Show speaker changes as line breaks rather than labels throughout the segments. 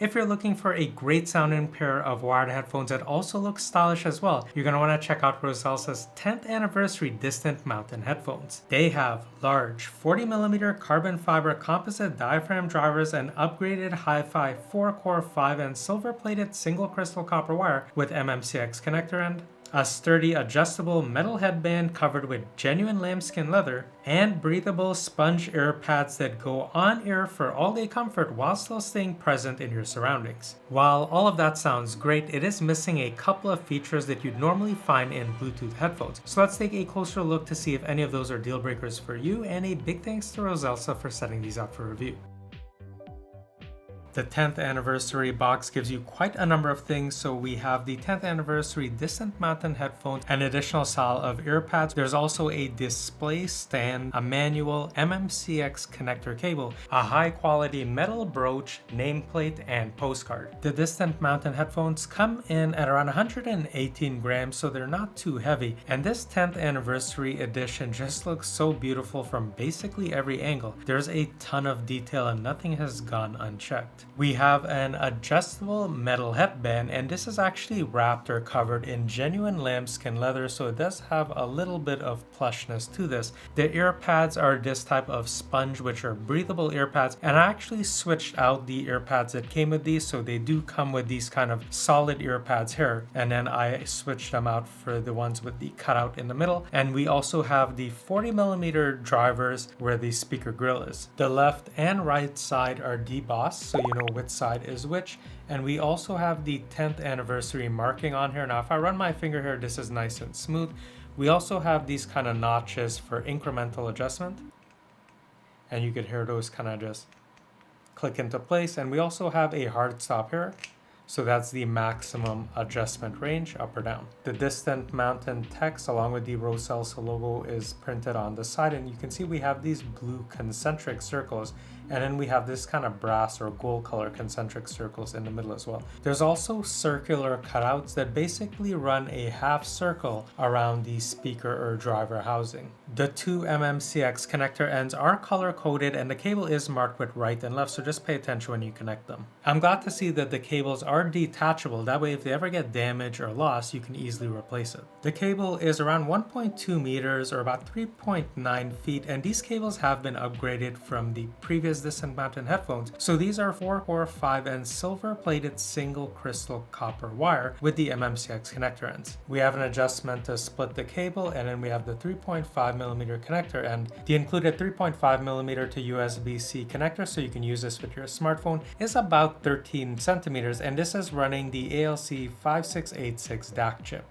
If you're looking for a great sounding pair of wired headphones that also look stylish as well, you're going to want to check out Roseselsa's 10th anniversary Distant Mountain headphones. They have large 40mm carbon fiber composite diaphragm drivers and upgraded hi-fi 4-core 5N silver-plated single crystal copper wire with MMCX connector end, a sturdy adjustable metal headband covered with genuine lambskin leather, and breathable sponge ear pads that go on ear for all-day comfort while still staying present in your surroundings. While all of that sounds great, it is missing a couple of features that you'd normally find in Bluetooth headphones. So let's take a closer look to see if any of those are deal breakers for you, and a big thanks to Roseselsa for setting these up for review. The 10th anniversary box gives you quite a number of things. So we have the 10th anniversary Distant Mountain headphones, an additional style of ear pads. There's also a display stand, a manual MMCX connector cable, a high quality metal brooch, nameplate, and postcard. The Distant Mountain headphones come in at around 118 grams, so they're not too heavy. And this 10th anniversary edition just looks so beautiful from basically every angle. There's a ton of detail and nothing has gone unchecked. We have an adjustable metal headband, and this is actually wrapped or covered in genuine lambskin leather, so it does have a little bit of plushness to this. The ear pads are this type of sponge, which are breathable ear pads, and I actually switched out the ear pads that came with these, so they do come with these kind of solid ear pads here, and then I switched them out for the ones with the cutout in the middle. And we also have the 40mm drivers where the speaker grill is. The left and right side are debossed, so you know which side is which. And we also have the 10th anniversary marking on here. Now if I run my finger here, this is nice and smooth. We also have these kind of notches for incremental adjustment, and you could hear those kind of just click into place. And we also have a hard stop here, so that's the maximum adjustment range, up or down. The Distant Mountain text along with the Roseselsa logo is printed on the side, and you can see we have these blue concentric circles, and then we have this kind of brass or gold color concentric circles in the middle as well. There's also circular cutouts that basically run a half circle around the speaker or driver housing. The two MMCX connector ends are color coded, and the cable is marked with right and left, so just pay attention when you connect them. I'm glad to see that the cables are detachable, that way if they ever get damaged or lost, you can easily replace it. The cable is around 1.2 meters or about 3.9 feet, and these cables have been upgraded from the previous Distant Mountain headphones. So these are 4-core 5N silver plated single crystal copper wire with the MMCX connector ends. We have an adjustment to split the cable, and then we have the 3.5mm connector end. The included 3.5mm to USB-C connector, so you can use this with your smartphone, is about 13 centimeters, and this is running the ALC 5686 DAC chip.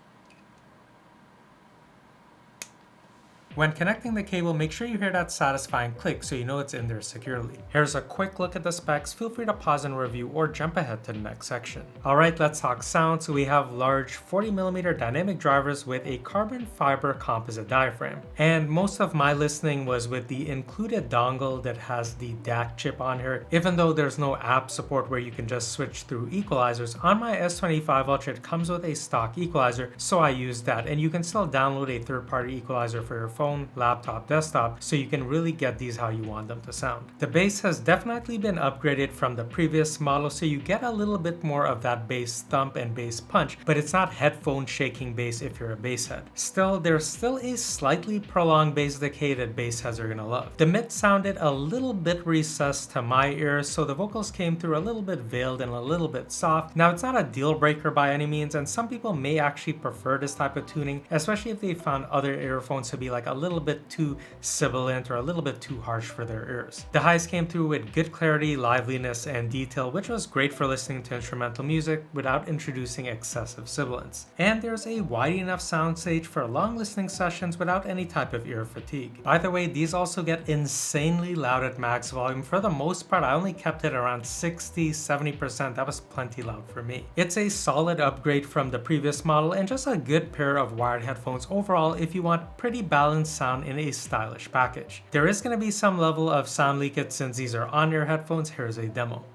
When connecting the cable, make sure you hear that satisfying click so you know it's in there securely. Here's a quick look at the specs. Feel free to pause and review or jump ahead to the next section. Alright, let's talk sound. So we have large 40mm dynamic drivers with a carbon fiber composite diaphragm. And most of my listening was with the included dongle that has the DAC chip on here. Even though there's no app support where you can just switch through equalizers, on my S25 Ultra it comes with a stock equalizer, so I use that. And you can still download a third-party equalizer for your phone, laptop, desktop, so you can really get these how you want them to sound. The bass has definitely been upgraded from the previous model, so you get a little bit more of that bass thump and bass punch, but it's not headphone shaking bass if you're a bass head. Still, there's still a slightly prolonged bass decay that bass heads are gonna love. The mid sounded a little bit recessed to my ears, so the vocals came through a little bit veiled and a little bit soft. Now, it's not a deal breaker by any means, and some people may actually prefer this type of tuning, especially if they found other earphones to be like a little bit too sibilant or a little bit too harsh for their ears. The highs came through with good clarity, liveliness, and detail, which was great for listening to instrumental music without introducing excessive sibilance. And there's a wide enough soundstage for long listening sessions without any type of ear fatigue. By the way, these also get insanely loud at max volume. For the most part, I only kept it around 60-70%. That was plenty loud for me. It's a solid upgrade from the previous model and just a good pair of wired headphones overall if you want pretty balanced sound in a stylish package. There is going to be some level of sound leakage since these are on-ear headphones. Here's a demo.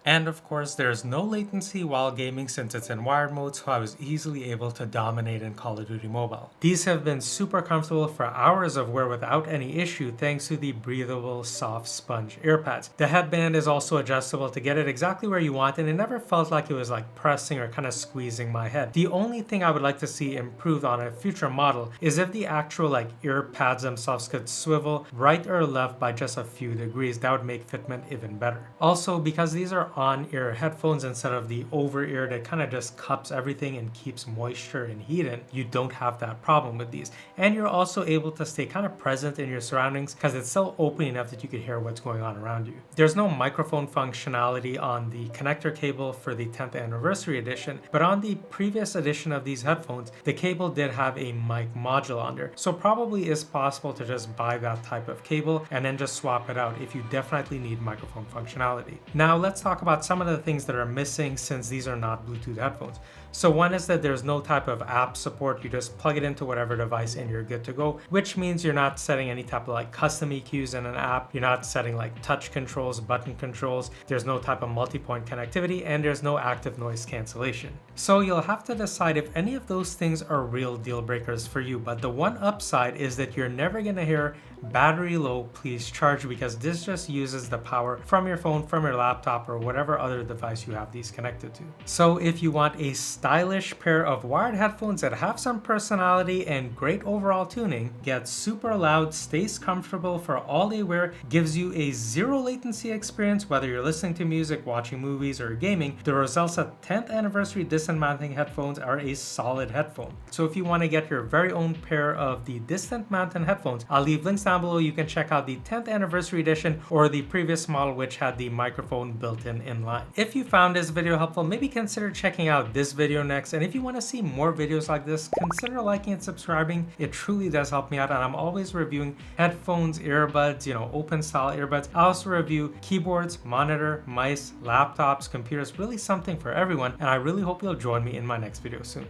And of course, there's no latency while gaming since it's in wired mode, so I was easily able to dominate in Call of Duty Mobile. These have been super comfortable for hours of wear without any issue thanks to the breathable soft sponge earpads. The headband is also adjustable to get it exactly where you want, and it never felt like it was like pressing or kind of squeezing my head. The only thing I would like to see improved on a future model is if the actual like ear pads themselves could swivel right or left by just a few degrees. That would make fitment even better. Also, because these are on-ear headphones instead of the over-ear that kind of just cups everything and keeps moisture and heat in, you don't have that problem with these. And you're also able to stay kind of present in your surroundings because it's still open enough that you could hear what's going on around you. There's no microphone functionality on the connector cable for the 10th anniversary edition, but on the previous edition of these headphones, the cable did have a mic module on there. So probably is possible to just buy that type of cable and then just swap it out if you definitely need microphone functionality. Now let's talk about some of the things that are missing since these are not Bluetooth headphones. So one is that there's no type of app support. You just plug it into whatever device and you're good to go, which means you're not setting any type of like custom EQs in an app. You're not setting like touch controls, button controls. There's no type of multi-point connectivity, and there's no active noise cancellation. So you'll have to decide if any of those things are real deal breakers for you. But the one upside is that you're never gonna hear battery low, please charge, because this just uses the power from your phone, from your laptop, or whatever other device you have these connected to. So if you want a stylish pair of wired headphones that have some personality and great overall tuning, get super loud, stays comfortable for all day wear, gives you a zero latency experience whether you're listening to music, watching movies, or gaming, the Roseselsa 10th anniversary Distant Mountain headphones are a solid headphone. So if you want to get your very own pair of the Distant Mountain headphones, I'll leave links down below. You can check out the 10th anniversary edition or the previous model which had the microphone built in inline. If you found this video helpful, maybe consider checking out this video next. And if you want to see more videos like this, consider liking and subscribing. It truly does help me out, and I'm always reviewing headphones, earbuds, open style earbuds. I also review keyboards, monitor, mice, laptops, computers, really something for everyone. And I really hope you'll join me in my next video soon.